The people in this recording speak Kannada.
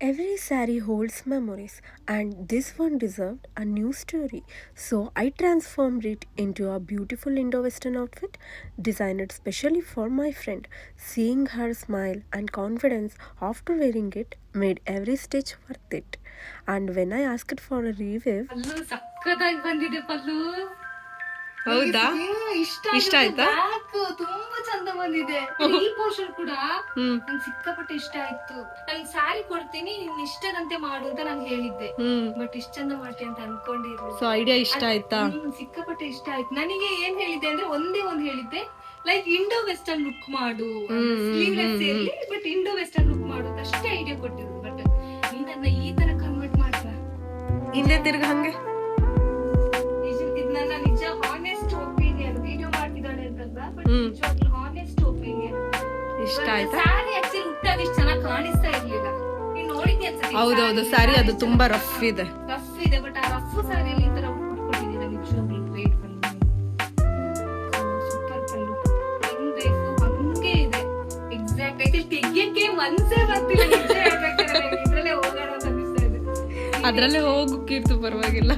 Every saree holds memories, and this one deserved a new story. So I transformed it into a beautiful Indo Western outfit designed specially for my friend. Seeing her smile and confidence after wearing it made every stitch worth it. And when I asked for a review, ಪಲ್ಲು ಸಕ್ಕತ್ತಾಗಿ ಬಂದಿದೆ ಪಲ್ಲು. ಹೌದಾ? ಇಷ್ಟ ಆಯ್ತಾ? ಬ್ಯಾಕ್ ತುಂಬಾ ಚಂದ ಬಂದಿದೆ. ಈ ಪೋರ್ಷನ್ ಕೂಡ ನಂಗೆ ಸಿಕ್ಕಾಪಟ್ಟೆ ಇಷ್ಟ ಆಯ್ತು. ನಾನು ಸ್ಯಾರಿ ಕೊಡ್ತೀನಿ, ನಿನ್ ಇಷ್ಟದಂತೆ ಮಾಡು ಅಂತ ನಾನು ಹೇಳಿದ್ದೆ. ಬಟ್ ಇಷ್ಟ ಚಂದ ಮಾಡ್ತೀನಿ ಅಂತ ಅನ್ಕೊಂಡಿರ್ಲಿಲ್ಲ. ಸೊ ಐಡಿಯಾ ಇಷ್ಟ ಆಯ್ತಾ? ಸಿಕ್ಕಾಪಟ್ಟೆ ಇಷ್ಟ ಆಯ್ತು. ನನಗೆ ಏನ್ ಹೇಳಿದ್ದೆ ಅಂದ್ರೆ ಒಂದೇ ಒಂದ್ ಹೇಳಿದ್ದೆ, ಲೈಕ್ ಇಂಡೋ ವೆಸ್ಟರ್ನ್ ಲುಕ್ ಮಾಡು, ಸ್ಲೀವ್ಲೆಸ್ ಇರ್ಲಿ ಬಟ್ ಇಂಡೋ ವೆಸ್ಟರ್ನ್ ಲುಕ್ ಮಾಡು ಅಂತ ಅಷ್ಟೇ ಐಡಿಯಾ ಕೊಟ್ಟಿದ್ರು. ಬಟ್ ನೀನ್ ನನ್ನ ಈ ತರ ಕನ್ವರ್ಟ್ ಮಾಡ್ತಾ ಹಿಂದೆ ತಿರ್ಗ ಹಂಗೆ ನನ್ನ ನಿಜ ಹಾನೆಸ್ಟ್ ಒಪಿನಿಯನ್. ವಿಡಿಯೋ ಮಾಡ್ತಿದ್ದಾಳೆ ಅಂತಲ್ಲ, ಬಟ್ ನಿಜವಾಗ್ಲೂ ಹಾನೆಸ್ಟ್ ಒಪಿನಿಯನ್. ಇಷ್ಟ ಆಯ್ತಾ? ಸ್ಯಾರಿ ಆಕ್ಚುಲಿ ಉಟ್ಟಾಗ ಇಷ್ಟು ಚೆನ್ನಾಗಿ ಕಾಣಿಸ್ತಾ ಇರ್ಲಿಲ್ಲ. ನೀನ್ ನೋಡಿದ್ದೆ ಅನ್ಸುತ್ತೆ. ಹೌದೌದು, ಸ್ಯಾರಿ ಅದು ತುಂಬಾ ರಫ್ ಇದೆ. ಬಟ್ ಆ ರಫ್ ಸ್ಯಾರಿಯಲ್ಲಿ ಈ ತರ ಉಟ್ಕೊಟ್ಟಿದ್ದೀನಿ. ನಿಜವಾಗ್ಲೂ ಗ್ರೇಟ್ ಪಲ್ಲು, ಸೂಪರ್ ಪಲ್ಲು. ಹೆಂಗ್ ಬೇಕು ಹಂಗೆ ಇದೆ ಎಕ್ಸಾಕ್ಟ್. ಆಯ್ತು ತೆಗಿಯಕ್ಕೆ ಮನ್ಸೇ ಬರ್ತಿಲ್ಲ. ನಿಜ ಹೇಳ್ಬೇಕಾದ್ರೆ ಇದ್ರಲ್ಲೇ ಹೋಗೋಣ ಅಂತ ಅನಿಸ್ತಾ ಇದೆ. ಅದ್ರಲ್ಲೇ ಹೋಗು ಕೀರ್ತು, ಪರವಾಗಿಲ್ಲ.